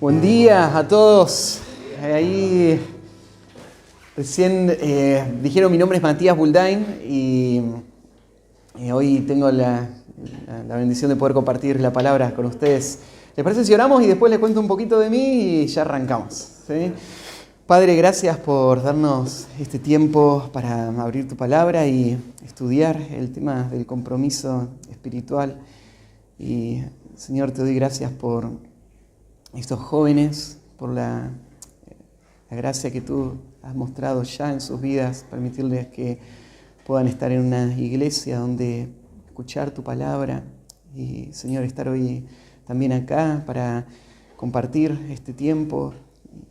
Buen día a todos. Ahí recién dijeron mi nombre es Matías Buldain y hoy tengo la bendición de poder compartir la palabra con ustedes. ¿Les parece si oramos y después les cuento un poquito de mí y ya arrancamos? ¿Sí? Padre, gracias por darnos este tiempo para abrir tu palabra y estudiar el tema del compromiso espiritual. Y Señor, te doy gracias por estos jóvenes, por la gracia que tú has mostrado ya en sus vidas, permitirles que puedan estar en una iglesia donde escuchar tu palabra y, Señor, estar hoy también acá para compartir este tiempo.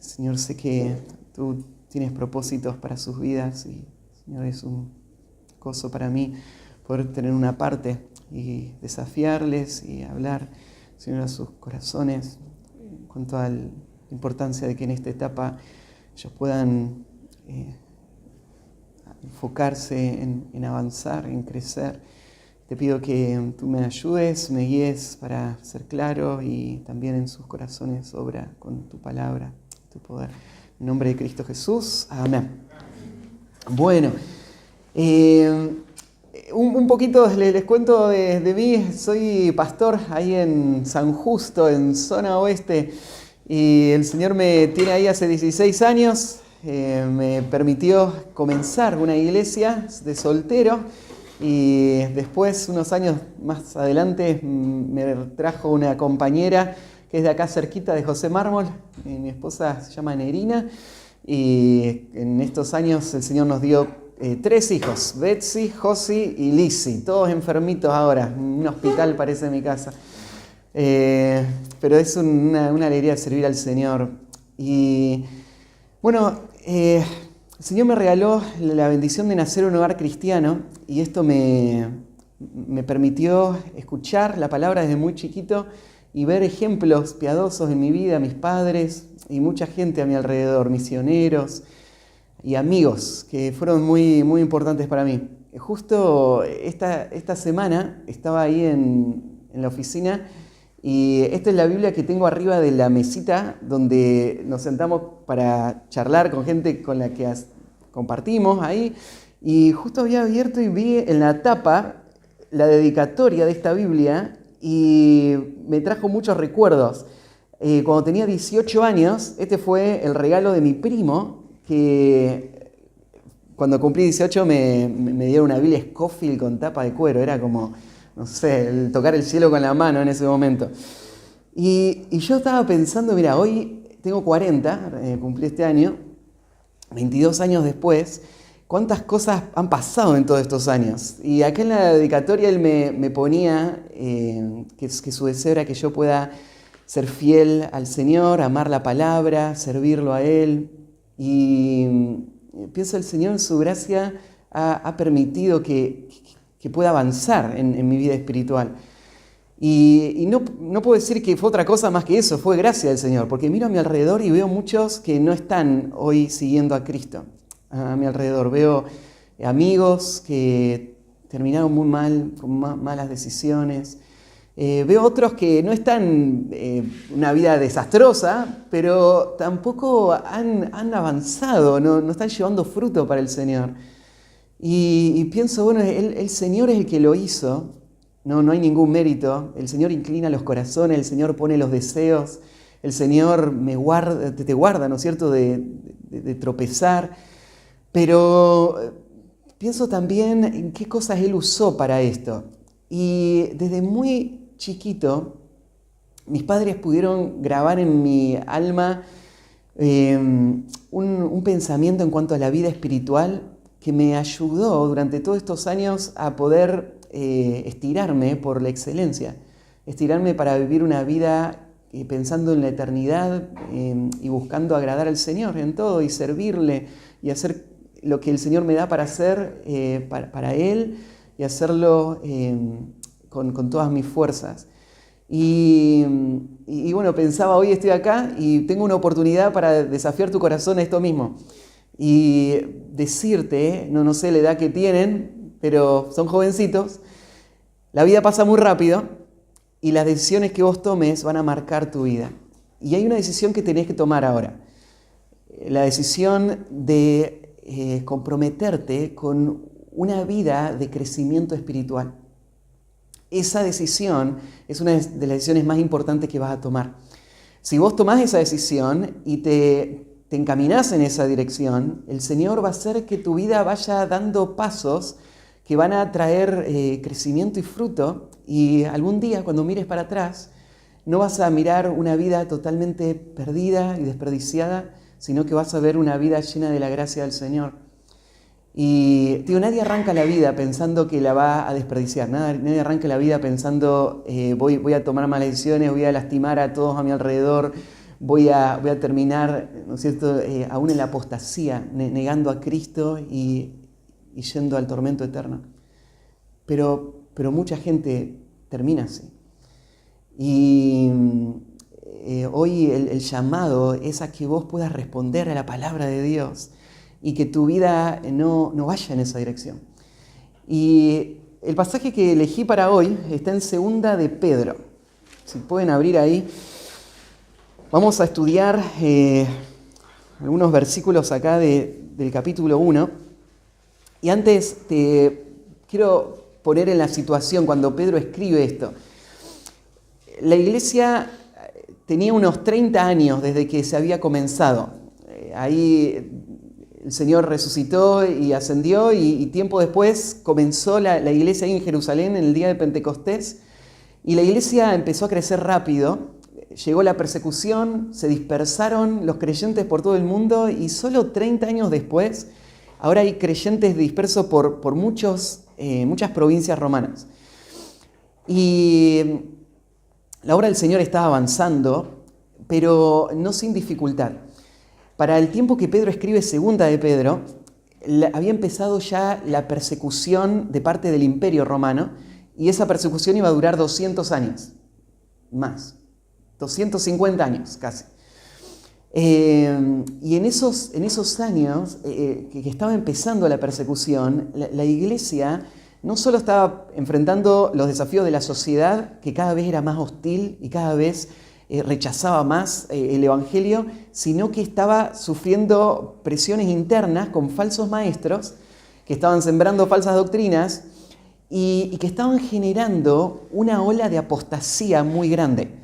Señor, sé que tú tienes propósitos para sus vidas y, Señor, es un gozo para mí poder tener una parte y desafiarles y hablar, Señor, a sus corazones en cuanto a la importancia de que en esta etapa ellos puedan enfocarse en avanzar, en crecer. Te pido que tú me ayudes, me guíes para ser claro y también en sus corazones obra con tu palabra, tu poder. En nombre de Cristo Jesús, amén. Bueno, un poquito les cuento de mí. Soy pastor ahí en San Justo, en zona oeste, y el Señor me tiene ahí hace 16 años. Me permitió comenzar una iglesia de soltero y después, unos años más adelante, me trajo una compañera que es de acá cerquita de José Mármol. Mi esposa se llama Nerina y en estos años el Señor nos dio 3 hijos, Betsy, Josi y Lizzy, todos enfermitos ahora, un hospital parece mi casa. Pero es una alegría servir al Señor. Y bueno, el Señor me regaló la bendición de nacer en un hogar cristiano y esto me permitió escuchar la palabra desde muy chiquito y ver ejemplos piadosos en mi vida, mis padres y mucha gente a mi alrededor, misioneros y amigos que fueron muy, muy importantes para mí. Justo esta semana estaba ahí en la oficina y esta es la Biblia que tengo arriba de la mesita donde nos sentamos para charlar con gente con la que compartimos ahí. Y justo había abierto y vi en la tapa la dedicatoria de esta Biblia y me trajo muchos recuerdos. Cuando tenía 18 años, este fue el regalo de mi primo, que cuando cumplí 18 me dieron una Biblia Scofield con tapa de cuero. Era como, no sé, el tocar el cielo con la mano en ese momento. Y yo estaba pensando, mira, hoy tengo 40, cumplí este año, 22 años después, cuántas cosas han pasado en todos estos años. Y acá en la dedicatoria él me ponía que su deseo era que yo pueda ser fiel al Señor, amar la palabra, servirlo a Él. Y pienso el Señor en su gracia ha permitido que pueda avanzar en mi vida espiritual. Y no puedo decir que fue otra cosa más que eso, fue gracia del Señor, porque miro a mi alrededor y veo muchos que no están hoy siguiendo a Cristo. A mi alrededor veo amigos que terminaron muy mal, con malas decisiones. Veo otros que no están en una vida desastrosa, pero tampoco han avanzado, no están llevando fruto para el Señor. Y pienso, bueno, el Señor es el que lo hizo, no hay ningún mérito. El Señor inclina los corazones, el Señor pone los deseos, el Señor te guarda, ¿no es cierto?, de tropezar. Pero pienso también en qué cosas Él usó para esto. Y desde muy chiquito, mis padres pudieron grabar en mi alma un pensamiento en cuanto a la vida espiritual que me ayudó durante todos estos años a poder estirarme por la excelencia, estirarme para vivir una vida pensando en la eternidad y buscando agradar al Señor en todo y servirle y hacer lo que el Señor me da para hacer para Él y hacerlo con todas mis fuerzas. Y bueno, pensaba, hoy estoy acá y tengo una oportunidad para desafiar tu corazón a esto mismo. Y decirte, no sé la edad que tienen, pero son jovencitos, la vida pasa muy rápido y las decisiones que vos tomes van a marcar tu vida. Y hay una decisión que tenés que tomar ahora. La decisión de comprometerte con una vida de crecimiento espiritual. Esa decisión es una de las decisiones más importantes que vas a tomar. Si vos tomás esa decisión y te encaminás en esa dirección, el Señor va a hacer que tu vida vaya dando pasos que van a traer crecimiento y fruto, y algún día cuando mires para atrás no vas a mirar una vida totalmente perdida y desperdiciada, sino que vas a ver una vida llena de la gracia del Señor. Y nadie arranca la vida pensando que la va a desperdiciar, nadie arranca la vida pensando voy a tomar malas decisiones, voy a lastimar a todos a mi alrededor, voy a terminar, ¿no es cierto?, aún en la apostasía, negando a Cristo y yendo al tormento eterno. Pero mucha gente termina así. Y hoy el llamado es a que vos puedas responder a la palabra de Dios y que tu vida no vaya en esa dirección. Y el pasaje que elegí para hoy está en 2 de Pedro. Si pueden abrir ahí. Vamos a estudiar algunos versículos acá del capítulo 1. Y antes te quiero poner en la situación cuando Pedro escribe esto. La iglesia tenía unos 30 años desde que se había comenzado. Ahí el Señor resucitó y ascendió y tiempo después comenzó la iglesia ahí en Jerusalén en el día de Pentecostés. Y la iglesia empezó a crecer rápido. Llegó la persecución, se dispersaron los creyentes por todo el mundo y solo 30 años después, ahora hay creyentes dispersos por muchas provincias romanas. Y la obra del Señor estaba avanzando, pero no sin dificultad. Para el tiempo que Pedro escribe 2 de Pedro, había empezado ya la persecución de parte del Imperio Romano, y esa persecución iba a durar 200 años, más, 250 años casi. Y en esos años que estaba empezando la persecución, la iglesia no solo estaba enfrentando los desafíos de la sociedad, que cada vez era más hostil y cada vez rechazaba más el Evangelio, sino que estaba sufriendo presiones internas con falsos maestros que estaban sembrando falsas doctrinas y que estaban generando una ola de apostasía muy grande.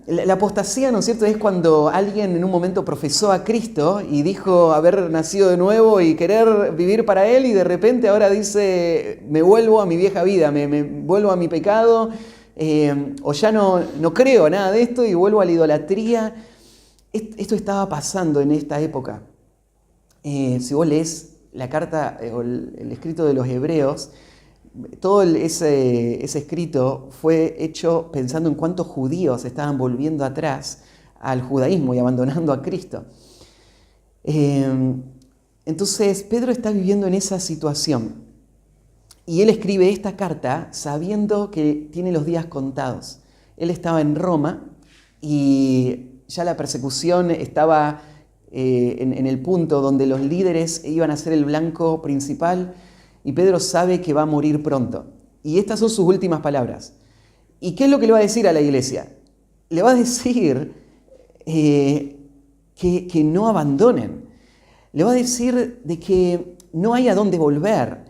La apostasía, ¿no es cierto?, es cuando alguien en un momento profesó a Cristo y dijo haber nacido de nuevo y querer vivir para Él, y de repente ahora dice, me vuelvo a mi vieja vida, me vuelvo a mi pecado, o ya no creo nada de esto y vuelvo a la idolatría. Esto estaba pasando en esta época. Si vos lees la carta o el escrito de los Hebreos, todo ese escrito fue hecho pensando en cuántos judíos estaban volviendo atrás al judaísmo y abandonando a Cristo. Entonces Pedro está viviendo en esa situación y él escribe esta carta sabiendo que tiene los días contados. Él estaba en Roma y ya la persecución estaba en el punto donde los líderes iban a ser el blanco principal. Y Pedro sabe que va a morir pronto. Y estas son sus últimas palabras. ¿Y qué es lo que le va a decir a la iglesia? Le va a decir que no abandonen. Le va a decir de que no hay a dónde volver.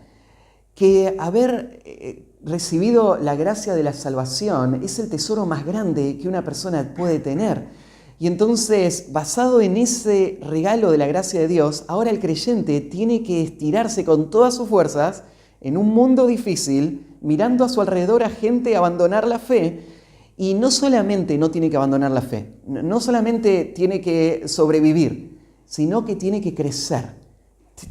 Que haber recibido la gracia de la salvación es el tesoro más grande que una persona puede tener. Y entonces, basado en ese regalo de la gracia de Dios, ahora el creyente tiene que estirarse con todas sus fuerzas en un mundo difícil, mirando a su alrededor a gente abandonar la fe. Y no solamente no tiene que abandonar la fe, no solamente tiene que sobrevivir, sino que tiene que crecer,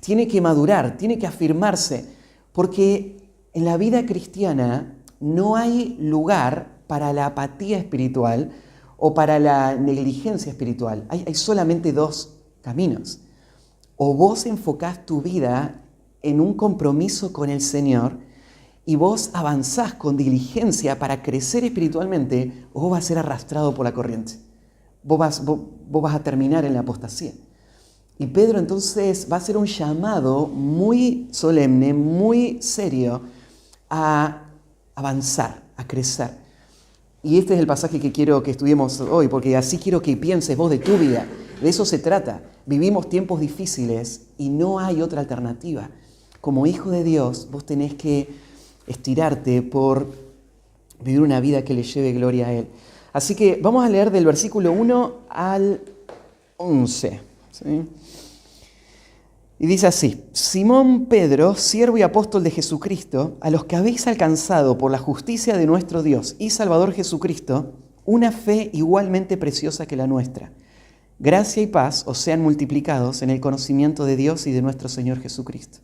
tiene que madurar, tiene que afirmarse, porque en la vida cristiana no hay lugar para la apatía espiritual o para la negligencia espiritual. Hay solamente dos caminos. O vos enfocás tu vida en un compromiso con el Señor y vos avanzás con diligencia para crecer espiritualmente, o vos vas a ser arrastrado por la corriente. Vos vas a terminar en la apostasía. Y Pedro entonces va a hacer un llamado muy solemne, muy serio, a avanzar, a crecer. Y este es el pasaje que quiero que estudiemos hoy, porque así quiero que pienses vos de tu vida. De eso se trata. Vivimos tiempos difíciles y no hay otra alternativa. Como hijo de Dios, vos tenés que estirarte por vivir una vida que le lleve gloria a Él. Así que vamos a leer del versículo 1 al 11. ¿Sí? Y dice así: Simón Pedro, siervo y apóstol de Jesucristo, a los que habéis alcanzado por la justicia de nuestro Dios y Salvador Jesucristo, una fe igualmente preciosa que la nuestra. Gracia y paz os sean multiplicados en el conocimiento de Dios y de nuestro Señor Jesucristo.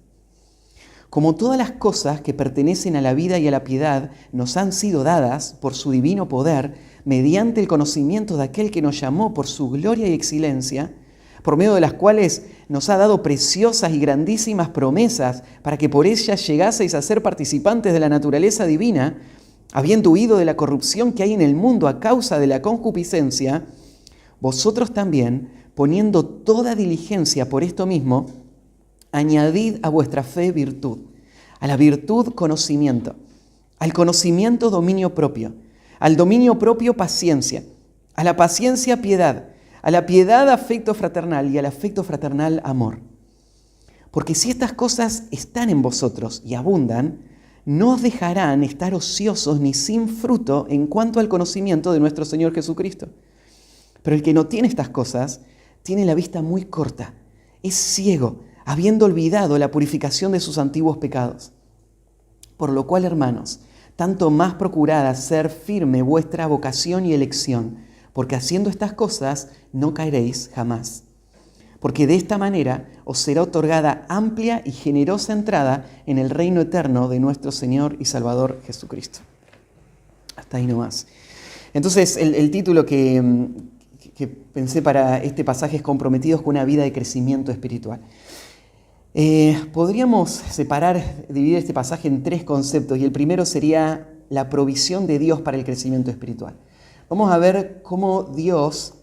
Como todas las cosas que pertenecen a la vida y a la piedad nos han sido dadas por su divino poder, mediante el conocimiento de aquel que nos llamó por su gloria y excelencia, por medio de las cuales nos ha dado preciosas y grandísimas promesas para que por ellas llegaseis a ser participantes de la naturaleza divina, habiendo huido de la corrupción que hay en el mundo a causa de la concupiscencia, vosotros también, poniendo toda diligencia por esto mismo, añadid a vuestra fe virtud, a la virtud conocimiento, al conocimiento dominio propio, al dominio propio paciencia, a la paciencia piedad, a la piedad afecto fraternal y al afecto fraternal amor. Porque si estas cosas están en vosotros y abundan, no os dejarán estar ociosos ni sin fruto en cuanto al conocimiento de nuestro Señor Jesucristo. Pero el que no tiene estas cosas, tiene la vista muy corta, es ciego, habiendo olvidado la purificación de sus antiguos pecados. Por lo cual, hermanos, tanto más procurad hacer firme vuestra vocación y elección, porque haciendo estas cosas no caeréis jamás. Porque de esta manera os será otorgada amplia y generosa entrada en el reino eterno de nuestro Señor y Salvador Jesucristo. Hasta ahí nomás. Entonces, el título que pensé para este pasaje es Comprometidos con una vida de crecimiento espiritual. Podríamos dividir este pasaje en 3 conceptos, y el primero sería la provisión de Dios para el crecimiento espiritual. Vamos a ver cómo Dios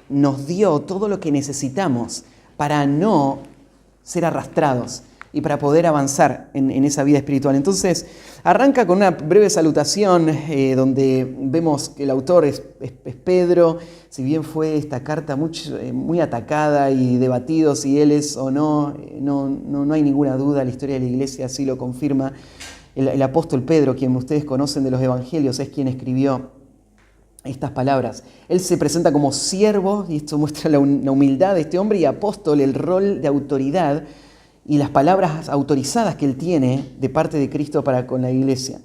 nos dio todo lo que necesitamos para no ser arrastrados y para poder avanzar en esa vida espiritual. Entonces, arranca con una breve salutación donde vemos que el autor es Pedro. Si bien fue esta carta muy atacada y debatido si él es o no, no hay ninguna duda, la historia de la iglesia así lo confirma. El apóstol Pedro, quien ustedes conocen de los evangelios, es quien escribió estas palabras. Él se presenta como siervo, y esto muestra la humildad de este hombre, y apóstol, el rol de autoridad y las palabras autorizadas que él tiene de parte de Cristo para con la iglesia.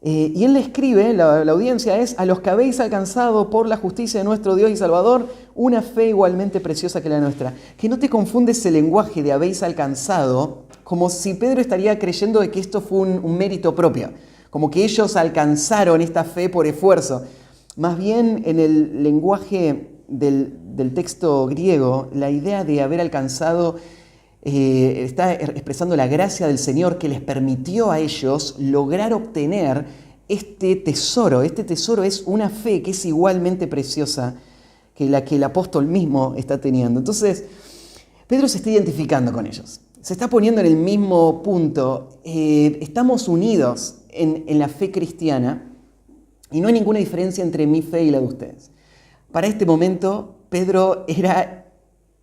Y él le escribe, la audiencia es: a los que habéis alcanzado por la justicia de nuestro Dios y Salvador una fe igualmente preciosa que la nuestra. Que no te confundes el lenguaje de habéis alcanzado, como si Pedro estaría creyendo de que esto fue un mérito propio, como que ellos alcanzaron esta fe por esfuerzo. Más bien, en el lenguaje del texto griego, la idea de haber alcanzado está expresando la gracia del Señor que les permitió a ellos lograr obtener este tesoro. Este tesoro es una fe que es igualmente preciosa que la que el apóstol mismo está teniendo. Entonces, Pedro se está identificando con ellos. Se está poniendo en el mismo punto. Estamos unidos en la fe cristiana. Y no hay ninguna diferencia entre mi fe y la de ustedes. Para este momento, Pedro era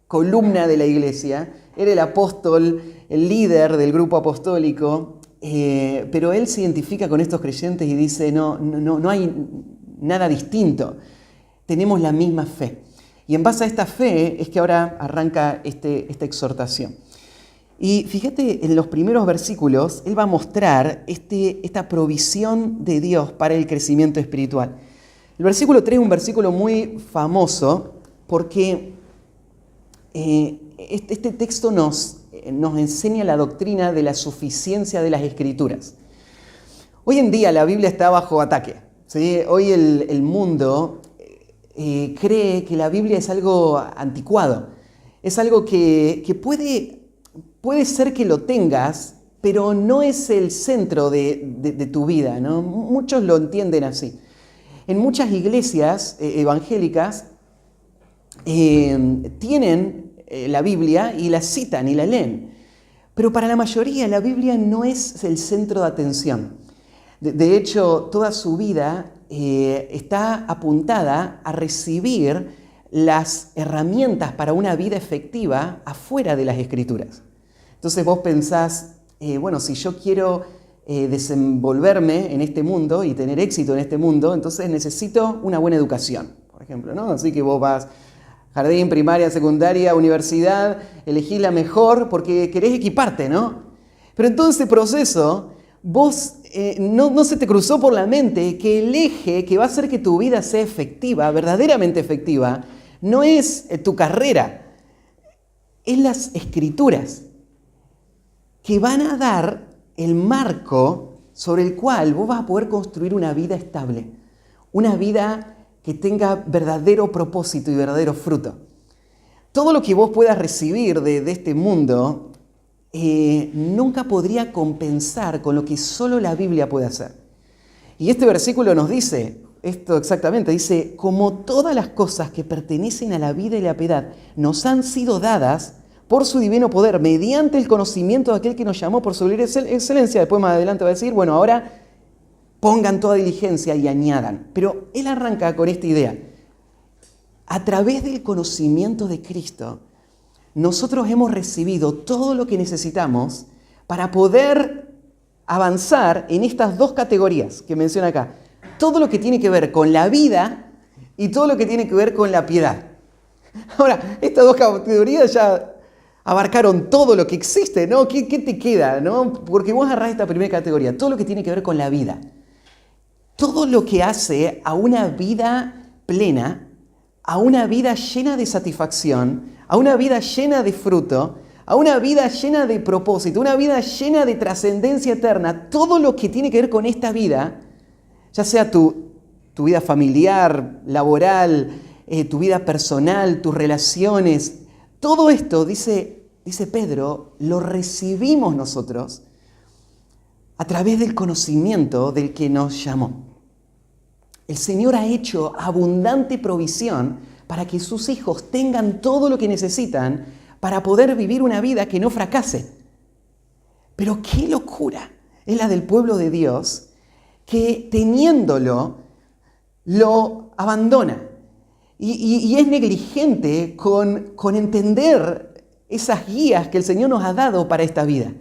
columna de la iglesia, era el apóstol, el líder del grupo apostólico, pero él se identifica con estos creyentes y dice, no hay nada distinto, tenemos la misma fe. Y en base a esta fe es que ahora arranca esta exhortación. Y fíjate, en los primeros versículos, él va a mostrar esta provisión de Dios para el crecimiento espiritual. El versículo 3 es un versículo muy famoso porque este texto nos enseña la doctrina de la suficiencia de las Escrituras. Hoy en día la Biblia está bajo ataque, ¿sí? Hoy el mundo cree que la Biblia es algo anticuado, es algo que puede ser que lo tengas, pero no es el centro de tu vida, ¿no? Muchos lo entienden así. En muchas iglesias evangélicas tienen la Biblia y la citan y la leen, pero para la mayoría la Biblia no es el centro de atención. De hecho, toda su vida está apuntada a recibir las herramientas para una vida efectiva afuera de las Escrituras. Entonces vos pensás, bueno, si yo quiero desenvolverme en este mundo y tener éxito en este mundo, entonces necesito una buena educación, por ejemplo, ¿no? Así que vos vas jardín, primaria, secundaria, universidad, elegís la mejor porque querés equiparte, ¿no? Pero en todo ese proceso, vos no se te cruzó por la mente que el eje que va a hacer que tu vida sea efectiva, verdaderamente efectiva, no es tu carrera, es las Escrituras, que van a dar el marco sobre el cual vos vas a poder construir una vida estable, una vida que tenga verdadero propósito y verdadero fruto. Todo lo que vos puedas recibir de este mundo nunca podría compensar con lo que solo la Biblia puede hacer. Y este versículo nos dice esto exactamente, dice, como todas las cosas que pertenecen a la vida y la piedad nos han sido dadas por su divino poder, mediante el conocimiento de aquel que nos llamó por su gloria y excelencia. Después más adelante va a decir, bueno, ahora pongan toda diligencia y añadan. Pero él arranca con esta idea. A través del conocimiento de Cristo, nosotros hemos recibido todo lo que necesitamos para poder avanzar en estas dos categorías que menciona acá. Todo lo que tiene que ver con la vida y todo lo que tiene que ver con la piedad. Ahora, estas dos categorías ya abarcaron todo lo que existe, ¿no? ¿Qué te queda, no? Porque vos agarrás esta primera categoría, todo lo que tiene que ver con la vida. Todo lo que hace a una vida plena, a una vida llena de satisfacción, a una vida llena de fruto, a una vida llena de propósito, una vida llena de trascendencia eterna. Todo lo que tiene que ver con esta vida, ya sea tu vida familiar, laboral, tu vida personal, tus relaciones, todo esto, dice Pedro, lo recibimos nosotros a través del conocimiento del que nos llamó. El Señor ha hecho abundante provisión para que sus hijos tengan todo lo que necesitan para poder vivir una vida que no fracase. Pero qué locura es la del pueblo de Dios que teniéndolo lo abandona y es negligente con entender esas guías que el Señor nos ha dado para esta vida,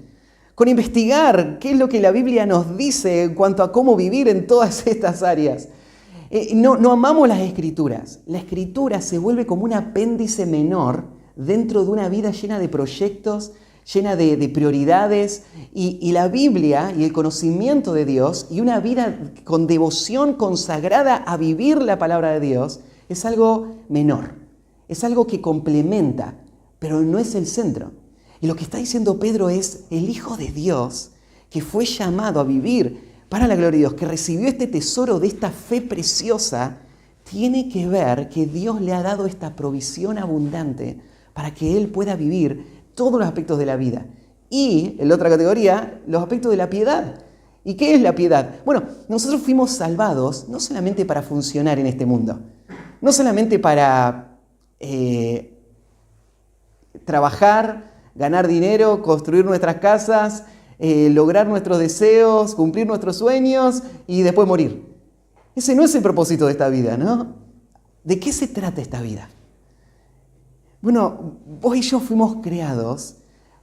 con investigar qué es lo que la Biblia nos dice en cuanto a cómo vivir en todas estas áreas. No amamos las Escrituras. La Escritura se vuelve como un apéndice menor dentro de una vida llena de proyectos, llena de prioridades, y la Biblia y el conocimiento de Dios y una vida con devoción consagrada a vivir la palabra de Dios es algo menor, es algo que complementa, pero no es el centro. Y lo que está diciendo Pedro es el Hijo de Dios que fue llamado a vivir para la gloria de Dios, que recibió este tesoro de esta fe preciosa, tiene que ver que Dios le ha dado esta provisión abundante para que él pueda vivir todos los aspectos de la vida. Y, en la otra categoría, los aspectos de la piedad. ¿Y qué es la piedad? Bueno, nosotros fuimos salvados no solamente para funcionar en este mundo, no solamente para trabajar, ganar dinero, construir nuestras casas, lograr nuestros deseos, cumplir nuestros sueños y después morir. Ese no es el propósito de esta vida, ¿no? ¿De qué se trata esta vida? Bueno, vos y yo fuimos creados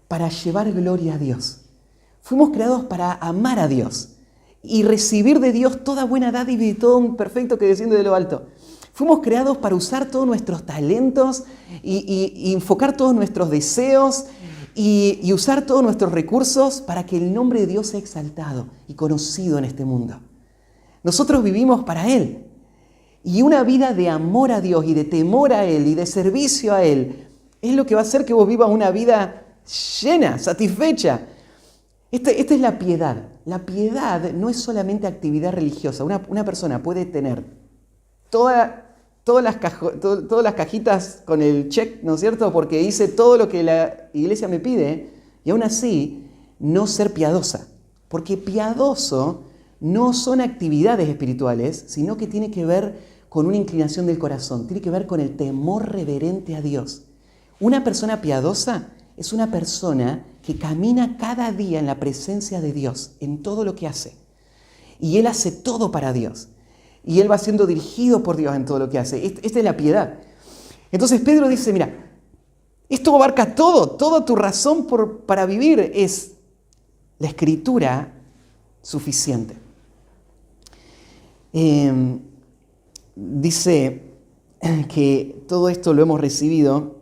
para llevar gloria a Dios. Fuimos creados para amar a Dios y recibir de Dios toda buena dádiva y todo un perfecto que desciende de lo alto. Fuimos creados para usar todos nuestros talentos y enfocar todos nuestros deseos y usar todos nuestros recursos para que el nombre de Dios sea exaltado y conocido en este mundo. Nosotros vivimos para Él. Y una vida de amor a Dios y de temor a Él y de servicio a Él es lo que va a hacer que vos vivas una vida llena, satisfecha. Esta es la piedad. La piedad no es solamente actividad religiosa. Una persona puede tener todas las cajitas con el check, ¿no es cierto? Porque hice todo lo que la iglesia me pide y aún así no ser piadosa. Porque piadoso no son actividades espirituales, sino que tiene que ver con una inclinación del corazón, tiene que ver con el temor reverente a Dios. Una persona piadosa es una persona que camina cada día en la presencia de Dios, en todo lo que hace. y él hace todo para Dios. Y él va siendo dirigido por Dios en todo lo que hace. Esta es la piedad. Entonces Pedro dice, mira, esto abarca todo, toda tu razón para vivir es la Escritura suficiente. Dice que todo esto lo hemos recibido,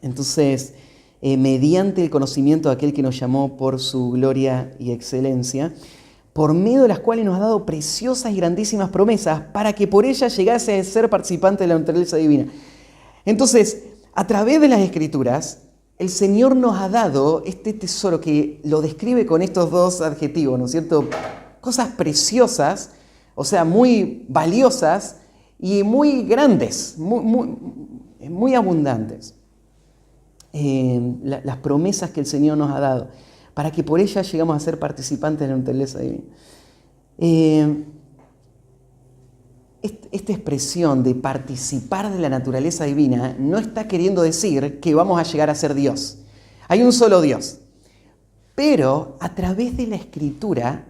entonces, mediante el conocimiento de aquel que nos llamó por su gloria y excelencia, por medio de las cuales nos ha dado preciosas y grandísimas promesas, para que por ellas llegase a ser participante de la naturaleza divina. Entonces, a través de las Escrituras, el Señor nos ha dado este tesoro que lo describe con estos dos adjetivos, ¿no es cierto? Cosas preciosas, o sea, muy valiosas y muy grandes, muy abundantes. Las promesas que el Señor nos ha dado, para que por ellas llegamos a ser participantes de la naturaleza divina. Esta expresión de participar de la naturaleza divina no está queriendo decir que vamos a llegar a ser Dios. Hay un solo Dios. Pero a través de la Escritura,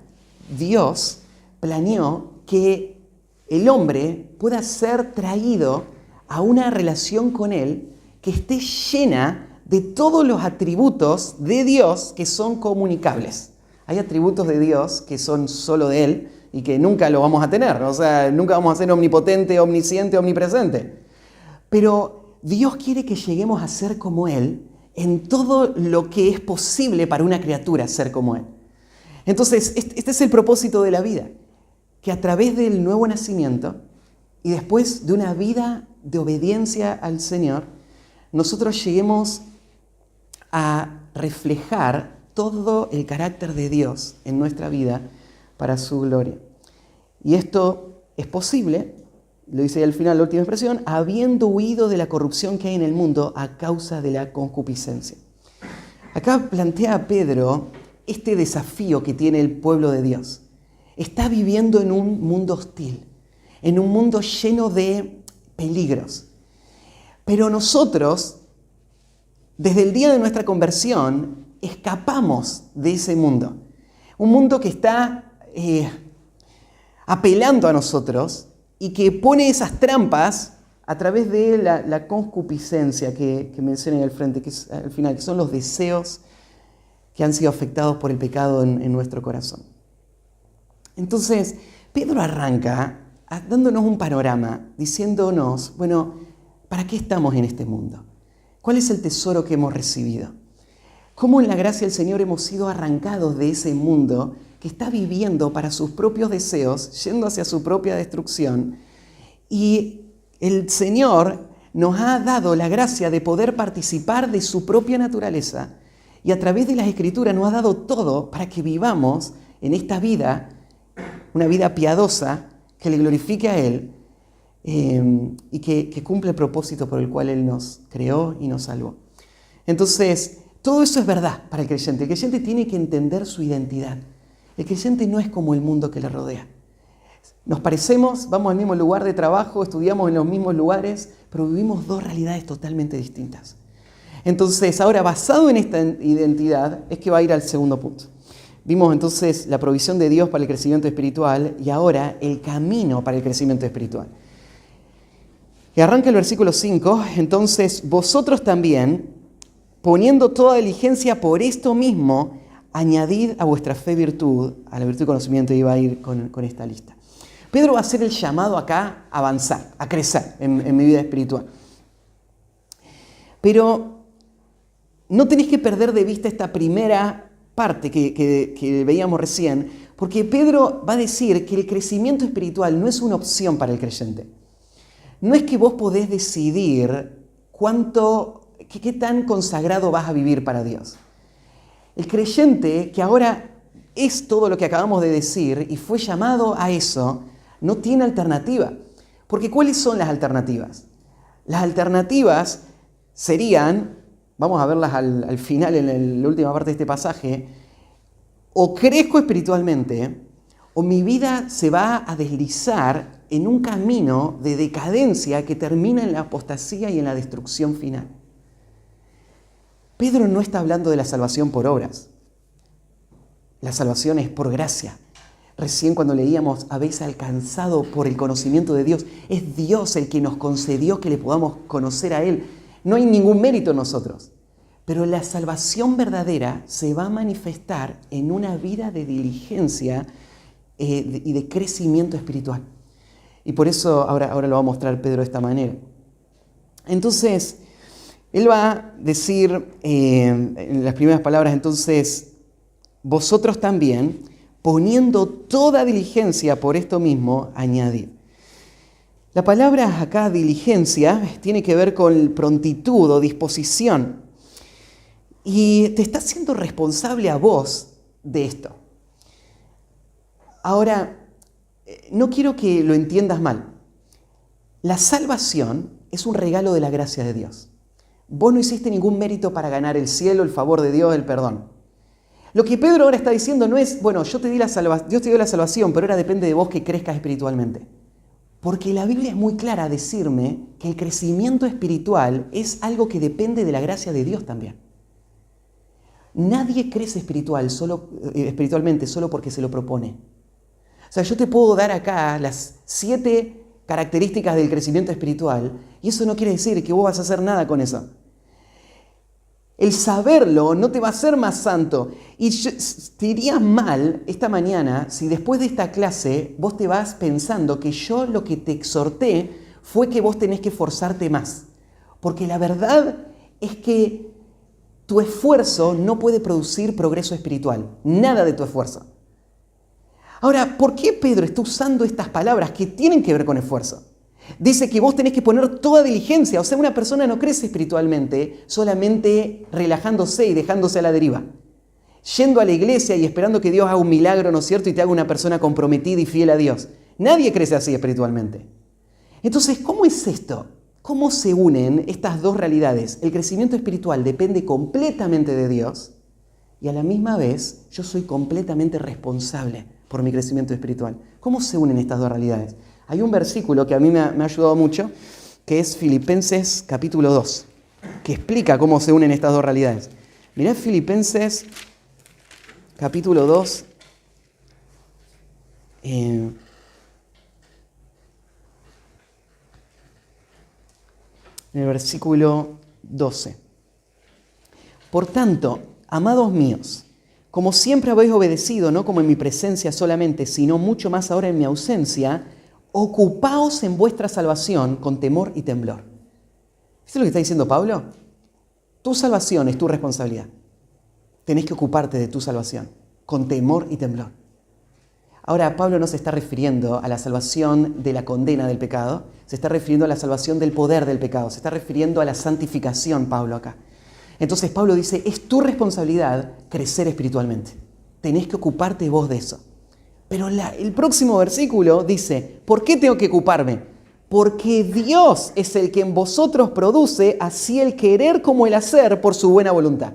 Dios planeó que el hombre pueda ser traído a una relación con Él que esté llena de todos los atributos de Dios que son comunicables. Hay atributos de Dios que son solo de Él y que nunca lo vamos a tener. O sea, nunca vamos a ser omnipotente, omnisciente, omnipresente. Pero Dios quiere que lleguemos a ser como Él en todo lo que es posible para una criatura ser como Él. Entonces, este es el propósito de la vida. Que a través del nuevo nacimiento y después de una vida de obediencia al Señor, nosotros lleguemos a reflejar todo el carácter de Dios en nuestra vida para su gloria. Y esto es posible, lo dice al final la última expresión, habiendo huido de la corrupción que hay en el mundo a causa de la concupiscencia. Acá plantea Pedro este desafío que tiene el pueblo de Dios. Está viviendo en un mundo hostil, en un mundo lleno de peligros. Pero nosotros, desde el día de nuestra conversión, escapamos de ese mundo. Un mundo que está apelando a nosotros y que pone esas trampas a través de la concupiscencia que mencioné al frente, que es, al final, que son los deseos que han sido afectados por el pecado en nuestro corazón. Entonces, Pedro arranca dándonos un panorama, diciéndonos, bueno, ¿para qué estamos en este mundo? ¿Cuál es el tesoro que hemos recibido? ¿Cómo en la gracia del Señor hemos sido arrancados de ese mundo que está viviendo para sus propios deseos, yendo hacia su propia destrucción? Y el Señor nos ha dado la gracia de poder participar de su propia naturaleza y a través de las Escrituras nos ha dado todo para que vivamos en esta vida, una vida piadosa que le glorifique a Él y que cumple el propósito por el cual Él nos creó y nos salvó. Entonces, todo eso es verdad para el creyente. El creyente tiene que entender su identidad. El creyente no es como el mundo que le rodea. Nos parecemos, vamos al mismo lugar de trabajo, estudiamos en los mismos lugares, pero vivimos dos realidades totalmente distintas. Entonces, ahora, basado en esta identidad, es que va a ir al segundo punto. Vimos entonces la provisión de Dios para el crecimiento espiritual y ahora el camino para el crecimiento espiritual. Y arranca el versículo 5, entonces vosotros también, poniendo toda diligencia por esto mismo, añadid a vuestra fe virtud, a la virtud y conocimiento, y va a ir con esta lista. Pedro va a hacer el llamado acá a avanzar, a crecer en mi vida espiritual. Pero no tenéis que perder de vista esta primera parte que veíamos recién, porque Pedro va a decir que el crecimiento espiritual no es una opción para el creyente. No es que vos podés decidir qué tan consagrado vas a vivir para Dios. El creyente, que ahora es todo lo que acabamos de decir y fue llamado a eso, no tiene alternativa. Porque ¿cuáles son las alternativas? Las alternativas serían, vamos a verlas al final, en la última parte de este pasaje, o crezco espiritualmente, o mi vida se va a deslizar en un camino de decadencia que termina en la apostasía y en la destrucción final. Pedro no está hablando de la salvación por obras. La salvación es por gracia. Recién cuando leíamos, habéis alcanzado por el conocimiento de Dios. Es Dios el que nos concedió que le podamos conocer a Él. No hay ningún mérito en nosotros. Pero la salvación verdadera se va a manifestar en una vida de diligencia y de crecimiento espiritual. Y por eso ahora lo va a mostrar Pedro de esta manera. Entonces, él va a decir en las primeras palabras, entonces, vosotros también, poniendo toda diligencia por esto mismo, añadid. La palabra acá, diligencia, tiene que ver con prontitud o disposición. Y te está haciendo responsable a vos de esto. Ahora, no quiero que lo entiendas mal. La salvación es un regalo de la gracia de Dios. Vos no hiciste ningún mérito para ganar el cielo, el favor de Dios, el perdón. Lo que Pedro ahora está diciendo no es, bueno, Dios te dio la salvación, pero ahora depende de vos que crezcas espiritualmente. Porque la Biblia es muy clara a decirme que el crecimiento espiritual es algo que depende de la gracia de Dios también. Nadie crece espiritualmente solo porque se lo propone. O sea, yo te puedo dar acá las 7 características del crecimiento espiritual y eso no quiere decir que vos vas a hacer nada con eso. El saberlo no te va a hacer más santo. Y te iría mal esta mañana si después de esta clase vos te vas pensando que yo lo que te exhorté fue que vos tenés que esforzarte más. Porque la verdad es que tu esfuerzo no puede producir progreso espiritual. Nada de tu esfuerzo. Ahora, ¿por qué Pedro está usando estas palabras que tienen que ver con esfuerzo? Dice que vos tenés que poner toda diligencia. O sea, una persona no crece espiritualmente solamente relajándose y dejándose a la deriva. Yendo a la iglesia y esperando que Dios haga un milagro, ¿no es cierto? Y te haga una persona comprometida y fiel a Dios. Nadie crece así espiritualmente. Entonces, ¿cómo es esto? ¿Cómo se unen estas dos realidades? El crecimiento espiritual depende completamente de Dios y a la misma vez yo soy completamente responsable por mi crecimiento espiritual. ¿Cómo se unen estas dos realidades? Hay un versículo que a mí me ha ayudado mucho, que es Filipenses capítulo 2, que explica cómo se unen estas dos realidades. Mirá Filipenses capítulo 2, en el versículo 12. Por tanto, amados míos, como siempre habéis obedecido, no como en mi presencia solamente, sino mucho más ahora en mi ausencia, ocupaos en vuestra salvación con temor y temblor. ¿Viste lo que está diciendo Pablo? Tu salvación es tu responsabilidad. Tenés que ocuparte de tu salvación con temor y temblor. Ahora, Pablo no se está refiriendo a la salvación de la condena del pecado, se está refiriendo a la salvación del poder del pecado, se está refiriendo a la santificación, Pablo, acá. Entonces Pablo dice, es tu responsabilidad crecer espiritualmente. Tenés que ocuparte vos de eso. Pero el próximo versículo dice, ¿por qué tengo que ocuparme? Porque Dios es el que en vosotros produce así el querer como el hacer por su buena voluntad.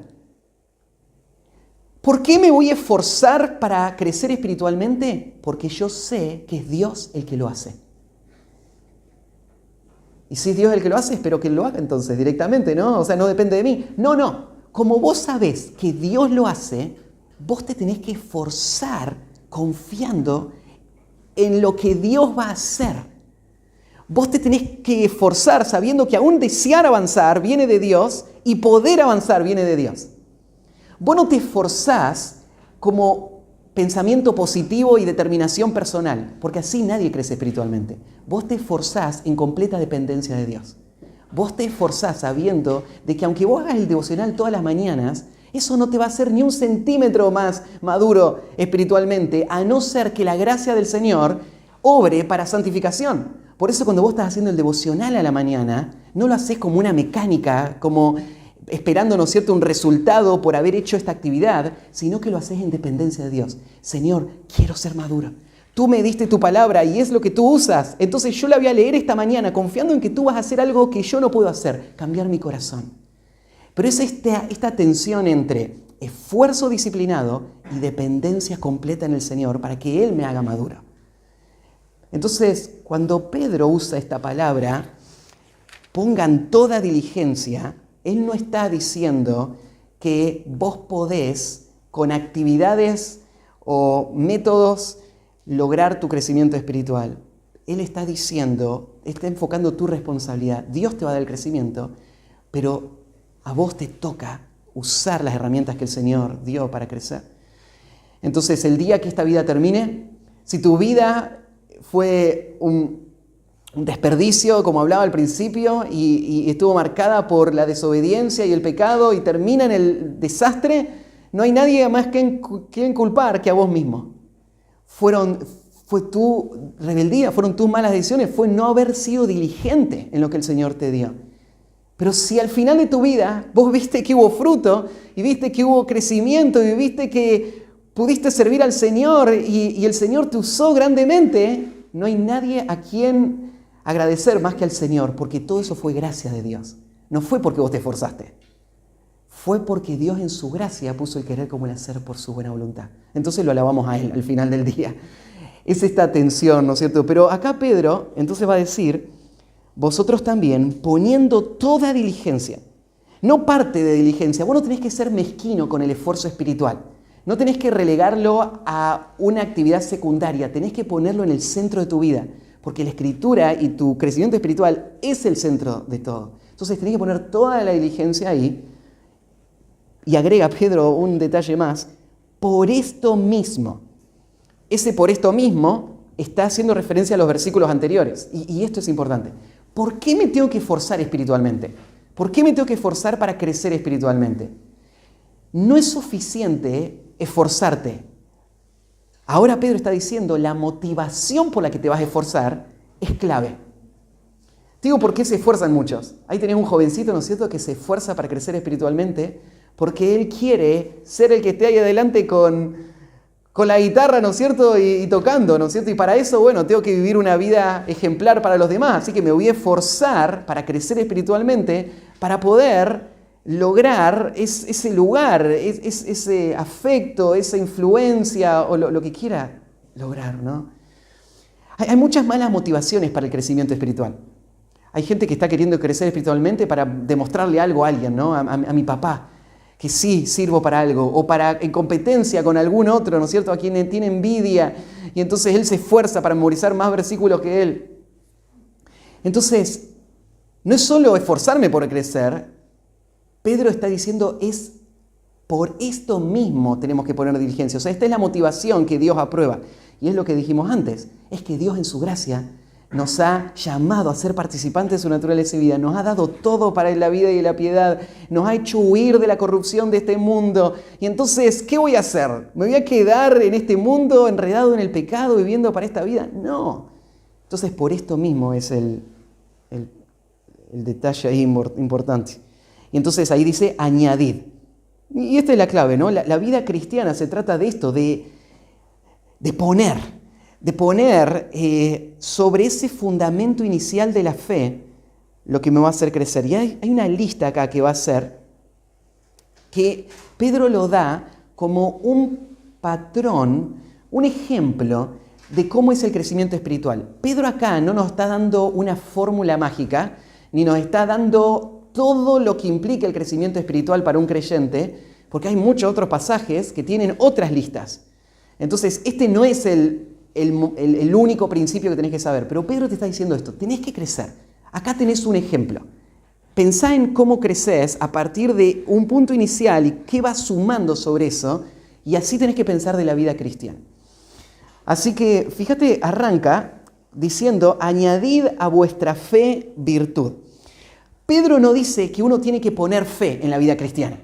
¿Por qué me voy a esforzar para crecer espiritualmente? Porque yo sé que es Dios el que lo hace. Y si es Dios el que lo hace, espero que Él lo haga entonces directamente, ¿no? O sea, no depende de mí. No. Como vos sabés que Dios lo hace, vos te tenés que esforzar confiando en lo que Dios va a hacer. Vos te tenés que esforzar sabiendo que aún desear avanzar viene de Dios y poder avanzar viene de Dios. Vos no te esforzás como pensamiento positivo y determinación personal, porque así nadie crece espiritualmente. Vos te esforzás en completa dependencia de Dios. Vos te esforzás sabiendo de que aunque vos hagas el devocional todas las mañanas, eso no te va a hacer ni un centímetro más maduro espiritualmente, a no ser que la gracia del Señor obre para santificación. Por eso cuando vos estás haciendo el devocional a la mañana, no lo haces como una mecánica, como esperando, ¿no es cierto?, un resultado por haber hecho esta actividad, sino que lo haces en dependencia de Dios. Señor, quiero ser maduro. Tú me diste tu palabra y es lo que tú usas. Entonces yo la voy a leer esta mañana confiando en que tú vas a hacer algo que yo no puedo hacer, cambiar mi corazón. Pero es esta tensión entre esfuerzo disciplinado y dependencia completa en el Señor para que Él me haga maduro. Entonces, cuando Pedro usa esta palabra, pongan toda diligencia, él no está diciendo que vos podés, con actividades o métodos lograr tu crecimiento espiritual, Él está diciendo, está enfocando tu responsabilidad. Dios te va a dar el crecimiento, pero a vos te toca usar las herramientas que el Señor dio para crecer. Entonces, el día que esta vida termine, si tu vida fue un desperdicio, como hablaba al principio, y estuvo marcada por la desobediencia y el pecado y termina en el desastre, no hay nadie más que culpar que a vos mismo. Fue tu rebeldía, fueron tus malas decisiones, fue no haber sido diligente en lo que el Señor te dio. Pero si al final de tu vida vos viste que hubo fruto y viste que hubo crecimiento y viste que pudiste servir al Señor y el Señor te usó grandemente, no hay nadie a quien agradecer más que al Señor, porque todo eso fue gracia de Dios. No fue porque vos te esforzaste. Fue porque Dios en su gracia puso el querer como el hacer por su buena voluntad. Entonces lo alabamos a Él al final del día. Es esta tensión, ¿no es cierto? Pero acá Pedro entonces va a decir, vosotros también poniendo toda diligencia. No parte de diligencia. Vos no tenés que ser mezquino con el esfuerzo espiritual. No tenés que relegarlo a una actividad secundaria. Tenés que ponerlo en el centro de tu vida. Porque la Escritura y tu crecimiento espiritual es el centro de todo. Entonces tenés que poner toda la diligencia ahí. Y agrega Pedro un detalle más. Por esto mismo. Ese por esto mismo está haciendo referencia a los versículos anteriores. Y esto es importante. ¿Por qué me tengo que esforzar espiritualmente? ¿Por qué me tengo que esforzar para crecer espiritualmente? No es suficiente esforzarte. Ahora Pedro está diciendo, la motivación por la que te vas a esforzar es clave. Te digo por qué se esfuerzan muchos. Ahí tenés un jovencito, ¿no es cierto?, que se esfuerza para crecer espiritualmente porque él quiere ser el que esté ahí adelante con la guitarra, ¿no es cierto?, y tocando, ¿no es cierto? Y para eso, bueno, tengo que vivir una vida ejemplar para los demás. Así que me voy a esforzar para crecer espiritualmente, para poder lograr ese lugar, ese afecto, esa influencia o lo que quiera lograr, ¿no? Hay muchas malas motivaciones para el crecimiento espiritual. Hay gente que está queriendo crecer espiritualmente para demostrarle algo a alguien, ¿no? A mi papá, que sí sirvo para algo, o en competencia con algún otro, ¿no es cierto?, a quien tiene envidia, y entonces él se esfuerza para memorizar más versículos que él. Entonces, no es solo esforzarme por crecer. Pedro está diciendo, es por esto mismo tenemos que poner diligencia. O sea, esta es la motivación que Dios aprueba. Y es lo que dijimos antes, es que Dios en su gracia nos ha llamado a ser participantes de su naturaleza y vida, nos ha dado todo para la vida y la piedad, nos ha hecho huir de la corrupción de este mundo. Y entonces, ¿qué voy a hacer? ¿Me voy a quedar en este mundo enredado en el pecado, viviendo para esta vida? No. Entonces, por esto mismo es el detalle ahí importante. Y entonces ahí dice, añadid. Y esta es la clave, ¿no? La vida cristiana se trata de esto, de poner sobre ese fundamento inicial de la fe lo que me va a hacer crecer. Y hay una lista acá que va a ser que Pedro lo da como un patrón, un ejemplo de cómo es el crecimiento espiritual. Pedro acá no nos está dando una fórmula mágica, ni nos está dando todo lo que implica el crecimiento espiritual para un creyente, porque hay muchos otros pasajes que tienen otras listas. Entonces, este no es el único principio que tenés que saber, pero Pedro te está diciendo esto, tenés que crecer. Acá tenés un ejemplo. Pensá en cómo creces a partir de un punto inicial y qué vas sumando sobre eso, y así tenés que pensar de la vida cristiana. Así que, fíjate, arranca diciendo, añadid a vuestra fe virtud. Pedro no dice que uno tiene que poner fe en la vida cristiana.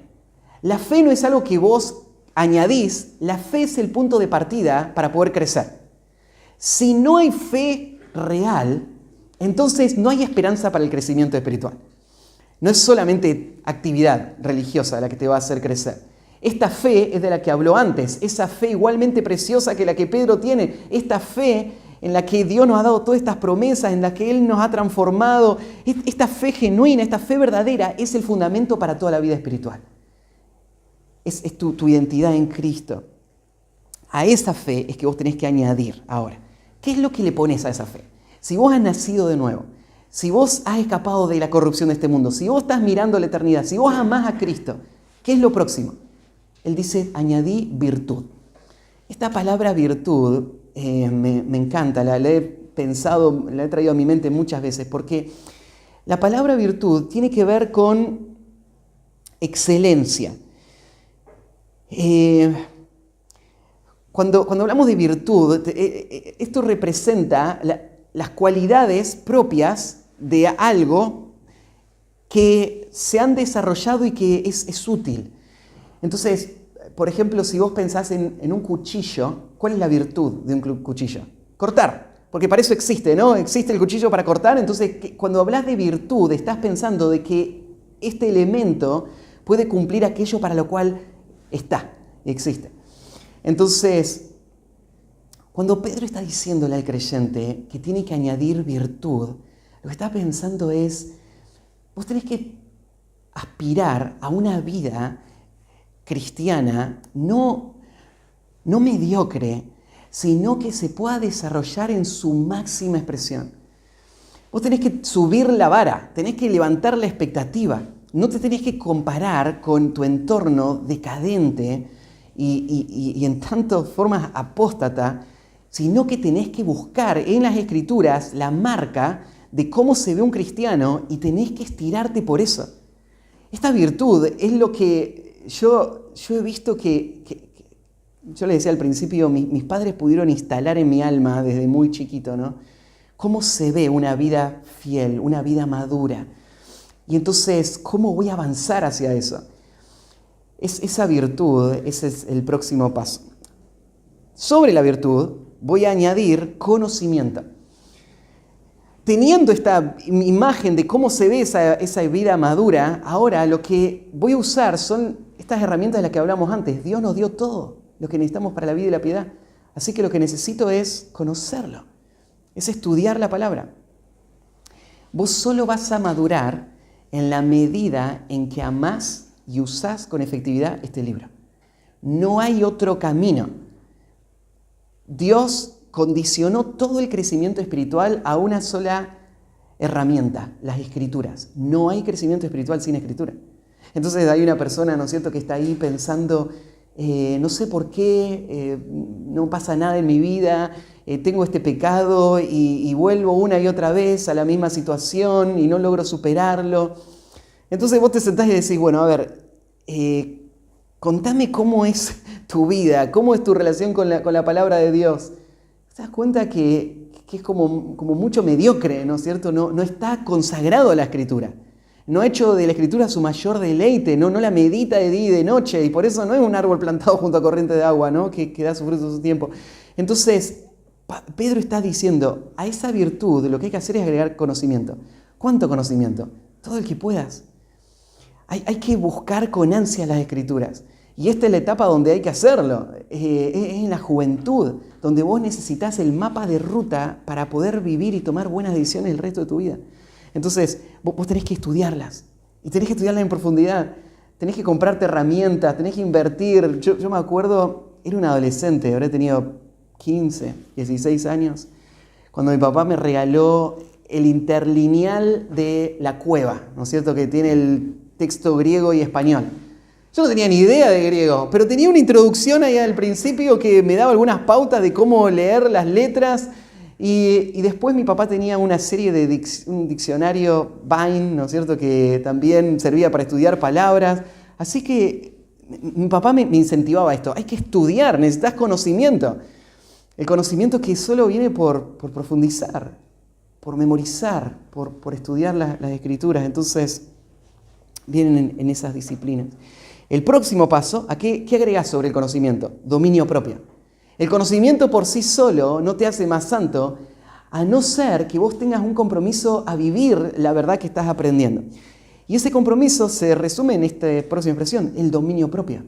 La fe no es algo que vos añadís, la fe es el punto de partida para poder crecer. Si no hay fe real, entonces no hay esperanza para el crecimiento espiritual. No es solamente actividad religiosa la que te va a hacer crecer. Esta fe es de la que habló antes, esa fe igualmente preciosa que la que Pedro tiene, esta fe en la que Dios nos ha dado todas estas promesas, en la que Él nos ha transformado. Esta fe genuina, esta fe verdadera es el fundamento para toda la vida espiritual. Es tu identidad en Cristo. A esa fe es que vos tenés que añadir ahora. ¿Qué es lo que le pones a esa fe? Si vos has nacido de nuevo, si vos has escapado de la corrupción de este mundo, si vos estás mirando la eternidad, si vos amás a Cristo, ¿qué es lo próximo? Él dice, añadí virtud. Esta palabra virtud me encanta, la he pensado, la he traído a mi mente muchas veces, porque la palabra virtud tiene que ver con excelencia. Cuando hablamos de virtud, esto representa las cualidades propias de algo que se han desarrollado y que es útil. Entonces, por ejemplo, si vos pensás en un cuchillo, ¿cuál es la virtud de un cuchillo? Cortar, porque para eso existe, ¿no? Existe el cuchillo para cortar, entonces cuando hablas de virtud estás pensando de que este elemento puede cumplir aquello para lo cual existe. Entonces, cuando Pedro está diciéndole al creyente que tiene que añadir virtud, lo que está pensando es, vos tenés que aspirar a una vida cristiana no mediocre, sino que se pueda desarrollar en su máxima expresión. Vos tenés que subir la vara, tenés que levantar la expectativa, no te tenés que comparar con tu entorno decadente y en tantas formas apóstata, sino que tenés que buscar en las Escrituras la marca de cómo se ve un cristiano y tenés que estirarte por eso. Esta virtud es lo que yo he visto que yo le decía al principio, mis padres pudieron instalar en mi alma desde muy chiquito, ¿no? Cómo se ve una vida fiel, una vida madura. Y entonces, ¿cómo voy a avanzar hacia eso? Esa virtud, ese es el próximo paso. Sobre la virtud voy a añadir conocimiento. Teniendo esta imagen de cómo se ve esa vida madura, ahora lo que voy a usar son estas herramientas de las que hablamos antes. Dios nos dio todo lo que necesitamos para la vida y la piedad. Así que lo que necesito es conocerlo, es estudiar la palabra. Vos solo vas a madurar en la medida en que amás y usás con efectividad este libro. No hay otro camino. Dios condicionó todo el crecimiento espiritual a una sola herramienta, las Escrituras. No hay crecimiento espiritual sin Escritura. Entonces hay una persona, ¿no es cierto?, que está ahí pensando, no sé por qué, no pasa nada en mi vida, tengo este pecado y vuelvo una y otra vez a la misma situación y no logro superarlo. Entonces vos te sentás y decís, bueno, a ver, contame cómo es tu vida, cómo es tu relación con la palabra de Dios. Te das cuenta que es como mucho mediocre, ¿no es cierto? No está consagrado a la Escritura. No ha hecho de la Escritura su mayor deleite, no la medita de día y de noche, y por eso no es un árbol plantado junto a corriente de agua, ¿no? que da su fruto en su tiempo. Entonces, Pedro está diciendo, a esa virtud lo que hay que hacer es agregar conocimiento. ¿Cuánto conocimiento? Todo el que puedas. Hay que buscar con ansia las Escrituras. Y esta es la etapa donde hay que hacerlo. Es en la juventud, donde vos necesitas el mapa de ruta para poder vivir y tomar buenas decisiones el resto de tu vida. Entonces, vos tenés que estudiarlas. Y tenés que estudiarlas en profundidad. Tenés que comprarte herramientas, tenés que invertir. Yo me acuerdo, era un adolescente, habré tenido 15, 16 años, cuando mi papá me regaló el interlineal de La Cueva, ¿no es cierto?, que tiene el texto griego y español. Yo no tenía ni idea de griego, pero tenía una introducción ahí al principio que me daba algunas pautas de cómo leer las letras. Y después mi papá tenía una serie de un diccionario Vine, ¿no es cierto?, que también servía para estudiar palabras. Así que mi papá me incentivaba a esto. Hay que estudiar, necesitas conocimiento. El conocimiento que solo viene por profundizar, por memorizar, por estudiar las Escrituras. Entonces, vienen en esas disciplinas. El próximo paso, ¿qué agregás sobre el conocimiento? Dominio propio. El conocimiento por sí solo no te hace más santo, a no ser que vos tengas un compromiso a vivir la verdad que estás aprendiendo. Y ese compromiso se resume en esta próxima expresión, el dominio propio.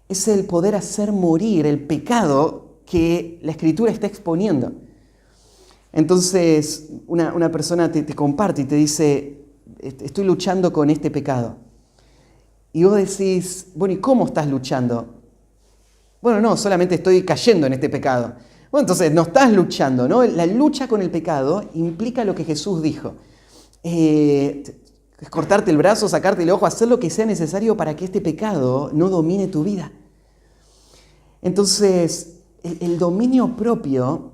Es el poder hacer morir el pecado que la Escritura está exponiendo. Entonces, una persona te comparte y te dice, estoy luchando con este pecado. Y vos decís, bueno, ¿y cómo estás luchando? Bueno, no, solamente estoy cayendo en este pecado. Bueno, entonces no estás luchando, ¿no? La lucha con el pecado implica lo que Jesús dijo. Es cortarte el brazo, sacarte el ojo, hacer lo que sea necesario para que este pecado no domine tu vida. Entonces, el dominio propio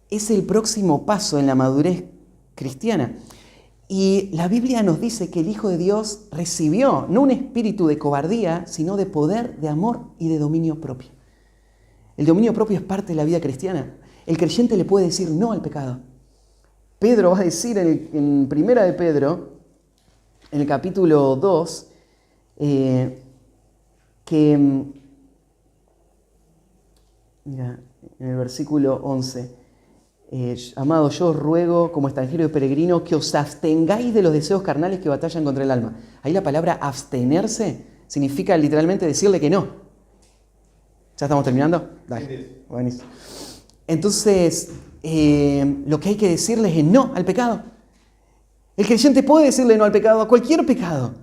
es el próximo paso en la madurez cristiana. Y la Biblia nos dice que el Hijo de Dios recibió no un espíritu de cobardía, sino de poder, de amor y de dominio propio. El dominio propio es parte de la vida cristiana. El creyente le puede decir no al pecado. Pedro va a decir en Primera de Pedro, en el capítulo 2, que, mira, en el versículo 11, amado, yo os ruego como extranjero y peregrino que os abstengáis de los deseos carnales que batallan contra el alma. Ahí la palabra abstenerse significa literalmente decirle que no. ¿Ya estamos terminando? Dale. Buenísimo. Entonces, lo que hay que decirles es no al pecado. El creyente puede decirle no al pecado, a cualquier pecado.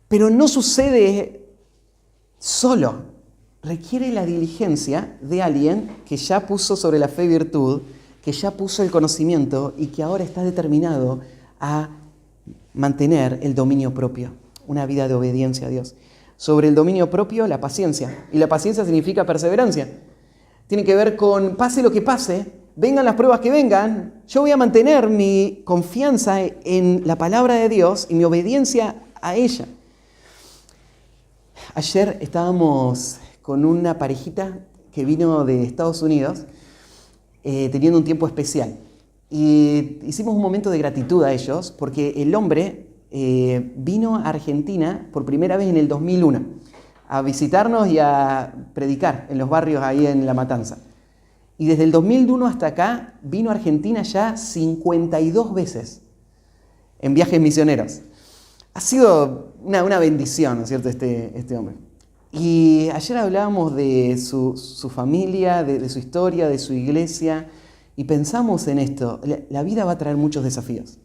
Pero no sucede solo. Requiere la diligencia de alguien que ya puso sobre la fe virtud, que ya puso el conocimiento y que ahora está determinado a mantener el dominio propio, una vida de obediencia a Dios. Sobre el dominio propio, la paciencia. Y la paciencia significa perseverancia. Tiene que ver con pase lo que pase, vengan las pruebas que vengan, yo voy a mantener mi confianza en la palabra de Dios y mi obediencia a ella. Ayer estábamos con una parejita que vino de Estados Unidos, teniendo un tiempo especial. Y hicimos un momento de gratitud a ellos, porque el hombre vino a Argentina por primera vez en el 2001, a visitarnos y a predicar en los barrios ahí en La Matanza. Y desde el 2001 hasta acá vino a Argentina ya 52 veces en viajes misioneros. Ha sido una bendición, ¿no es cierto?, este hombre. Y ayer hablábamos de su familia, de su historia, de su iglesia, y pensamos en esto. La vida va a traer muchos desafíos.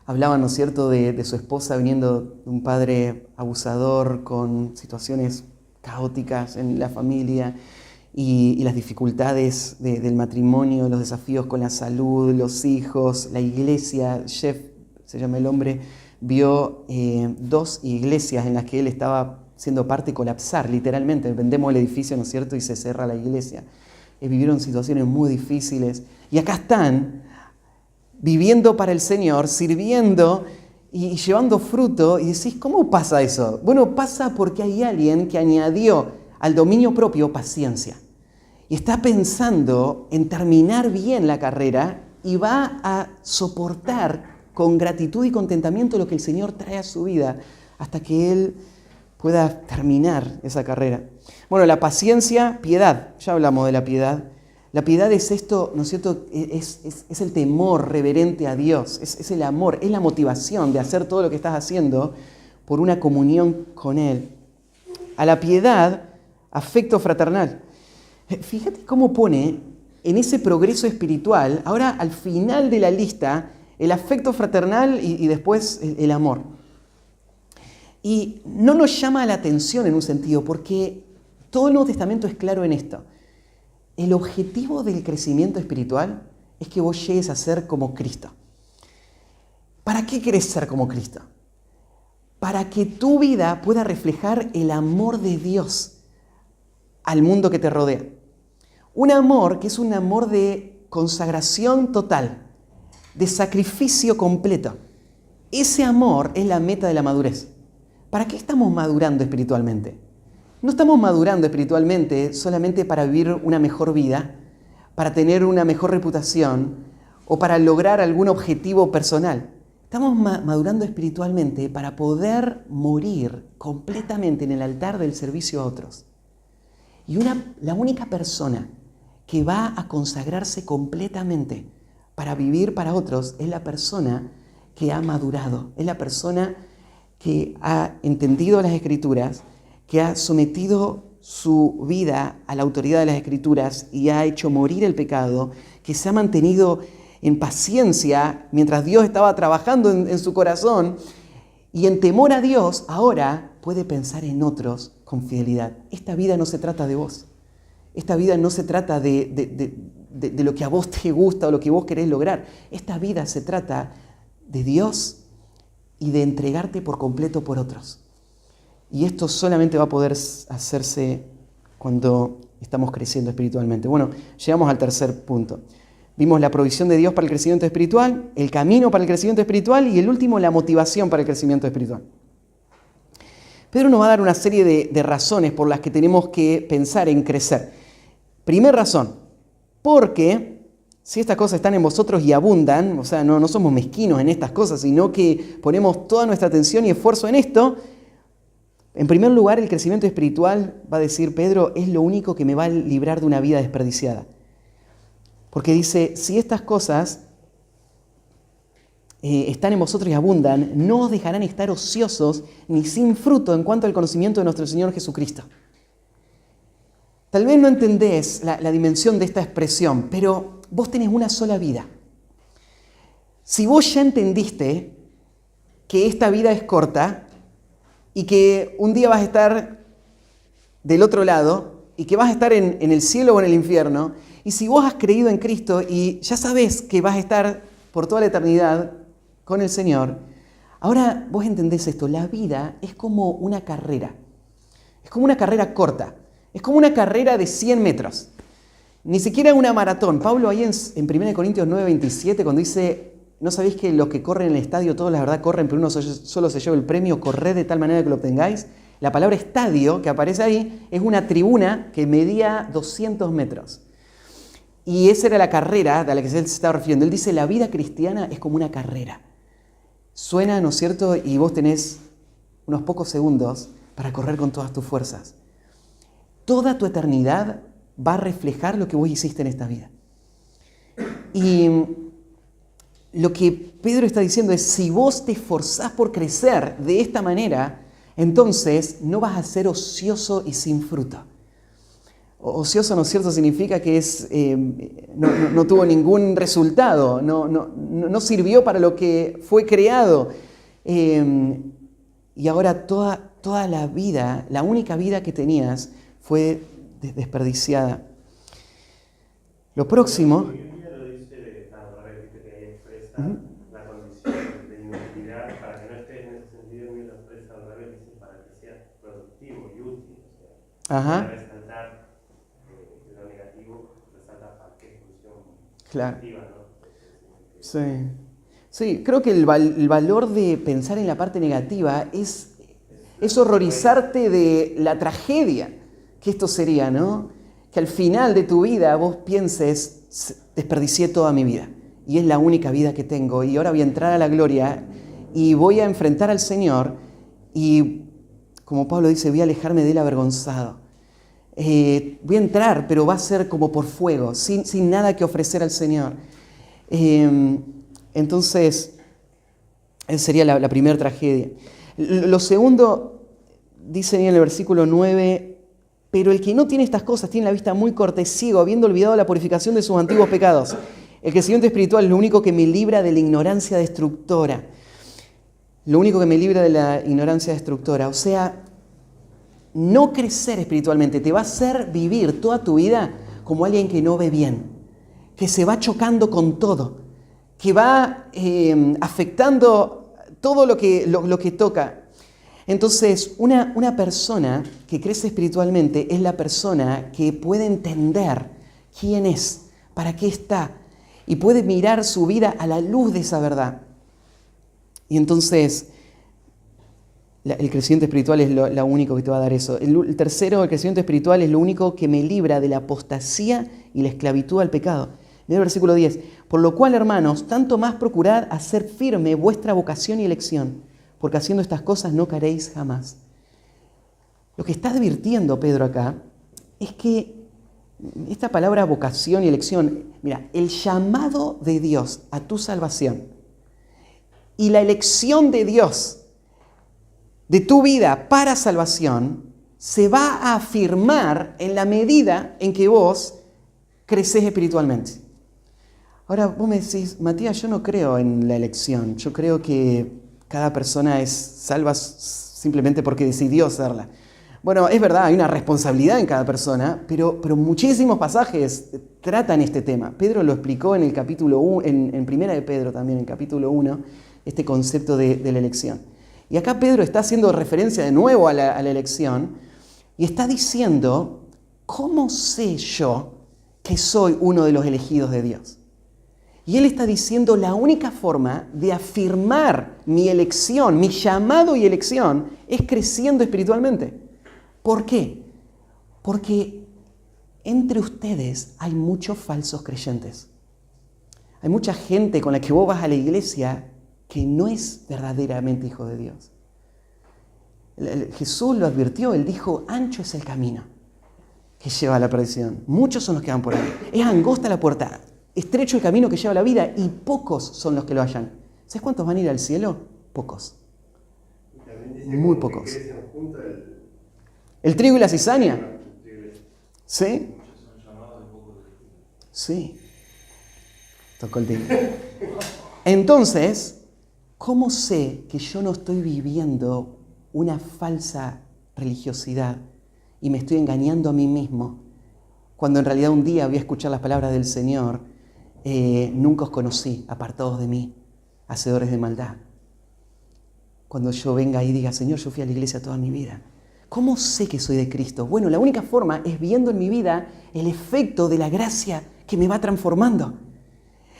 Hablaban, ¿no es cierto?, de su esposa viniendo de un padre abusador con situaciones caóticas en la familia y las dificultades del matrimonio, los desafíos con la salud, los hijos, la iglesia. Jeff, se llama el hombre, vio 2 iglesias en las que él estaba siendo parte colapsar, literalmente. Vendemos el edificio, ¿no es cierto?, y se cierra la iglesia. Vivieron situaciones muy difíciles. Y acá están, viviendo para el Señor, sirviendo y llevando fruto. Y decís, ¿cómo pasa eso? Bueno, pasa porque hay alguien que añadió al dominio propio paciencia. Y está pensando en terminar bien la carrera y va a soportar con gratitud y contentamiento lo que el Señor trae a su vida hasta que Él pueda terminar esa carrera. Bueno, la paciencia, piedad. Ya hablamos de la piedad. La piedad es esto, ¿no es cierto?, es el temor reverente a Dios, es el amor, es la motivación de hacer todo lo que estás haciendo por una comunión con Él. A la piedad, afecto fraternal. Fíjate cómo pone en ese progreso espiritual, ahora al final de la lista, el afecto fraternal y después el amor. Y no nos llama la atención en un sentido, porque todo el Nuevo Testamento es claro en esto. El objetivo del crecimiento espiritual es que vos llegues a ser como Cristo. ¿Para qué querés ser como Cristo? Para que tu vida pueda reflejar el amor de Dios al mundo que te rodea. Un amor que es un amor de consagración total, de sacrificio completo. Ese amor es la meta de la madurez. ¿Para qué estamos madurando espiritualmente? No estamos madurando espiritualmente solamente para vivir una mejor vida, para tener una mejor reputación o para lograr algún objetivo personal. Estamos madurando espiritualmente para poder morir completamente en el altar del servicio a otros. Y la única persona que va a consagrarse completamente para vivir para otros es la persona que ha madurado, es la persona que ha entendido las Escrituras, que ha sometido su vida a la autoridad de las Escrituras y ha hecho morir el pecado, que se ha mantenido en paciencia mientras Dios estaba trabajando en su corazón y en temor a Dios, ahora puede pensar en otros con fidelidad. Esta vida no se trata de vos. Esta vida no se trata de lo que a vos te gusta o lo que vos querés lograr. Esta vida se trata de Dios y de entregarte por completo por otros. Y esto solamente va a poder hacerse cuando estamos creciendo espiritualmente. Bueno, llegamos al tercer punto. Vimos la provisión de Dios para el crecimiento espiritual, el camino para el crecimiento espiritual y el último, la motivación para el crecimiento espiritual. Pedro nos va a dar una serie de razones por las que tenemos que pensar en crecer. Primera razón, porque si estas cosas están en vosotros y abundan, o sea, no somos mezquinos en estas cosas, sino que ponemos toda nuestra atención y esfuerzo en esto. En primer lugar, el crecimiento espiritual, va a decir Pedro, es lo único que me va a librar de una vida desperdiciada. Porque dice, si estas cosas están en vosotros y abundan, no os dejarán estar ociosos ni sin fruto en cuanto al conocimiento de nuestro Señor Jesucristo. Tal vez no entendés la dimensión de esta expresión, pero vos tenés una sola vida. Si vos ya entendiste que esta vida es corta y que un día vas a estar del otro lado y que vas a estar en el cielo o en el infierno, y si vos has creído en Cristo y ya sabés que vas a estar por toda la eternidad con el Señor, ahora vos entendés esto, la vida es como una carrera, es como una carrera corta, es como una carrera de 100 metros, ni siquiera una maratón. Pablo ahí en 1 Corintios 9:27, cuando dice, ¿no sabéis que los que corren en el estadio, todos la verdad corren, pero uno solo se lleva el premio? Corred de tal manera que lo obtengáis. La palabra estadio que aparece ahí es una tribuna que medía 200 metros. Y esa era la carrera a la que él se estaba refiriendo. Él dice, la vida cristiana es como una carrera. Suena, ¿no es cierto? Y vos tenés unos pocos segundos para correr con todas tus fuerzas. Toda tu eternidad va a reflejar lo que vos hiciste en esta vida. Y lo que Pedro está diciendo es, si vos te esforzás por crecer de esta manera, entonces no vas a ser ocioso y sin fruto. Ocioso, ¿no es cierto?, significa que no tuvo ningún resultado, no sirvió para lo que fue creado. Y ahora toda la vida, la única vida que tenías fue desperdiciada. Lo próximo... La condición de inutilidad para que no estés en ese sentido en las tres saludable, dice para que sea productivo y útil. O sea, para resaltar lo negativo, resalta para qué función activa, ¿no? Sí, creo que el valor de pensar en la parte negativa es horrorizarte de la tragedia que esto sería, ¿no? Que al final de tu vida vos pienses, desperdicié toda mi vida. Y es la única vida que tengo, y ahora voy a entrar a la gloria y voy a enfrentar al Señor y, como Pablo dice, voy a alejarme de él avergonzado. Voy a entrar, pero va a ser como por fuego, sin nada que ofrecer al Señor. Entonces, esa sería la primera tragedia. Lo segundo, dice en el versículo 9, pero el que no tiene estas cosas tiene la vista muy corta y ciego, habiendo olvidado la purificación de sus antiguos pecados. El crecimiento espiritual es lo único que me libra de la ignorancia destructora. Lo único que me libra de la ignorancia destructora. O sea, no crecer espiritualmente te va a hacer vivir toda tu vida como alguien que no ve bien, que se va chocando con todo, que va afectando todo lo que toca. Entonces, una persona que crece espiritualmente es la persona que puede entender quién es, para qué está, y puede mirar su vida a la luz de esa verdad. Y entonces, el crecimiento espiritual es lo único que te va a dar eso. El tercero, el crecimiento espiritual es lo único que me libra de la apostasía y la esclavitud al pecado. Mira el versículo 10. Por lo cual, hermanos, tanto más procurad hacer firme vuestra vocación y elección, porque haciendo estas cosas no caeréis jamás. Lo que está advirtiendo Pedro acá es que esta palabra vocación y elección, mira, el llamado de Dios a tu salvación y la elección de Dios de tu vida para salvación se va a afirmar en la medida en que vos creces espiritualmente. Ahora vos me decís, Matías, yo no creo en la elección, yo creo que cada persona es salva simplemente porque decidió serla. Bueno, es verdad, hay una responsabilidad en cada persona, pero muchísimos pasajes tratan este tema. Pedro lo explicó en el capítulo 1, en Primera de Pedro también, en el capítulo 1, este concepto de la elección. Y acá Pedro está haciendo referencia de nuevo a la elección y está diciendo, ¿cómo sé yo que soy uno de los elegidos de Dios? Y él está diciendo, la única forma de afirmar mi elección, mi llamado y elección, es creciendo espiritualmente. ¿Por qué? Porque entre ustedes hay muchos falsos creyentes. Hay mucha gente con la que vos vas a la iglesia que no es verdaderamente hijo de Dios. Jesús lo advirtió, él dijo, ancho es el camino que lleva a la perdición. Muchos son los que van por ahí. Es angosta la puerta, estrecho el camino que lleva a la vida y pocos son los que lo hallan. ¿Sabes cuántos van a ir al cielo? Pocos. Muy pocos. El trigo y la cizaña. ¿Sí? Sí. Tocó el timbre. Entonces, ¿cómo sé que yo no estoy viviendo una falsa religiosidad y me estoy engañando a mí mismo cuando en realidad un día voy a escuchar las palabras del Señor? Nunca os conocí, apartados de mí, hacedores de maldad. Cuando yo venga y diga, Señor, yo fui a la iglesia toda mi vida. ¿Cómo sé que soy de Cristo? Bueno, la única forma es viendo en mi vida el efecto de la gracia que me va transformando.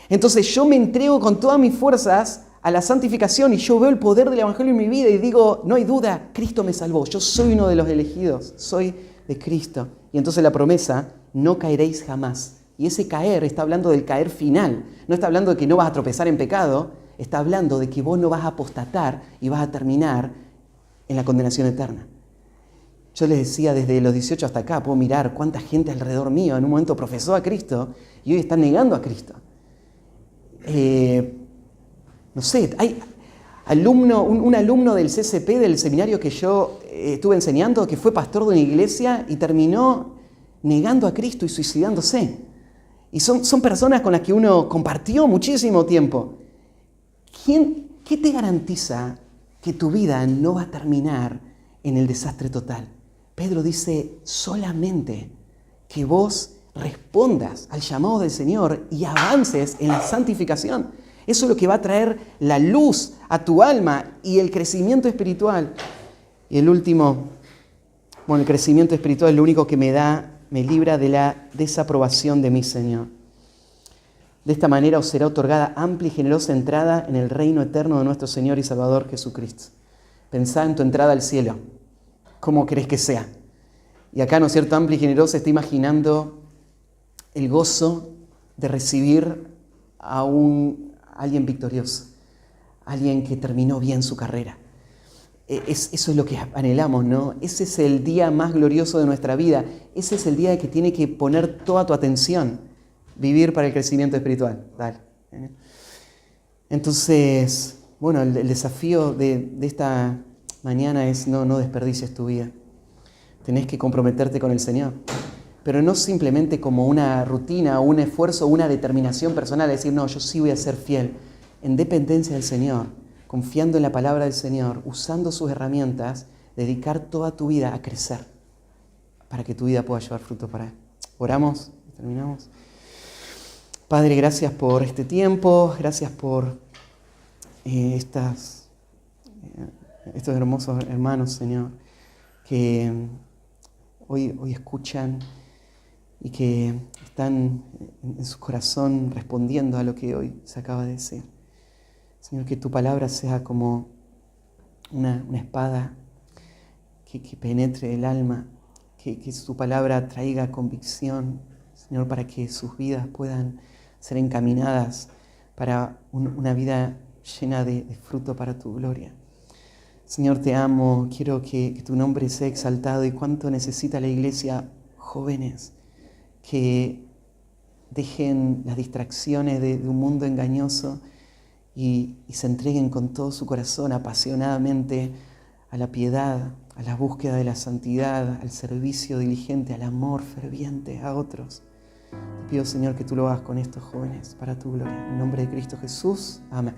Entonces yo me entrego con todas mis fuerzas a la santificación y yo veo el poder del Evangelio en mi vida y digo, no hay duda, Cristo me salvó. Yo soy uno de los elegidos, soy de Cristo. Y entonces la promesa, no caeréis jamás. Y ese caer está hablando del caer final. No está hablando de que no vas a tropezar en pecado, está hablando de que vos no vas a apostatar y vas a terminar en la condenación eterna. Yo les decía, desde los 18 hasta acá, puedo mirar cuánta gente alrededor mío en un momento profesó a Cristo y hoy están negando a Cristo. No sé, hay un alumno del CCP, del seminario que yo estuve enseñando, que fue pastor de una iglesia y terminó negando a Cristo y suicidándose. Y son personas con las que uno compartió muchísimo tiempo. ¿Qué te garantiza que tu vida no va a terminar en el desastre total? Pedro dice, solamente que vos respondas al llamado del Señor y avances en la santificación. Eso es lo que va a traer la luz a tu alma y el crecimiento espiritual. Y el último, el crecimiento espiritual es lo único que me libra de la desaprobación de mi Señor. De esta manera os será otorgada amplia y generosa entrada en el reino eterno de nuestro Señor y Salvador Jesucristo. Pensá en tu entrada al cielo. ¿Cómo querés que sea? Y acá, ¿no es cierto? Amplia y generosa está imaginando el gozo de recibir a alguien victorioso, alguien que terminó bien su carrera. Eso es lo que anhelamos, ¿no? Ese es el día más glorioso de nuestra vida. Ese es el día en que tiene que poner toda tu atención, vivir para el crecimiento espiritual. Dale. Entonces, el desafío de esta mañana es no desperdicies tu vida. Tenés que comprometerte con el Señor. Pero no simplemente como una rutina, o un esfuerzo, o una determinación personal, decir, no, yo sí voy a ser fiel, en dependencia del Señor, confiando en la palabra del Señor, usando sus herramientas, dedicar toda tu vida a crecer, para que tu vida pueda llevar fruto para Él. Oramos, terminamos. Padre, gracias por este tiempo, gracias por estos hermosos hermanos, Señor, que hoy escuchan y que están en su corazón respondiendo a lo que hoy se acaba de decir. Señor, que tu palabra sea como una espada que penetre el alma, que tu palabra traiga convicción, Señor, para que sus vidas puedan ser encaminadas para una vida llena de fruto para tu gloria. Señor, te amo, quiero que tu nombre sea exaltado y cuánto necesita la iglesia jóvenes que dejen las distracciones de un mundo engañoso y se entreguen con todo su corazón apasionadamente a la piedad, a la búsqueda de la santidad, al servicio diligente, al amor ferviente a otros. Te pido, Señor, que tú lo hagas con estos jóvenes para tu gloria. En nombre de Cristo Jesús. Amén.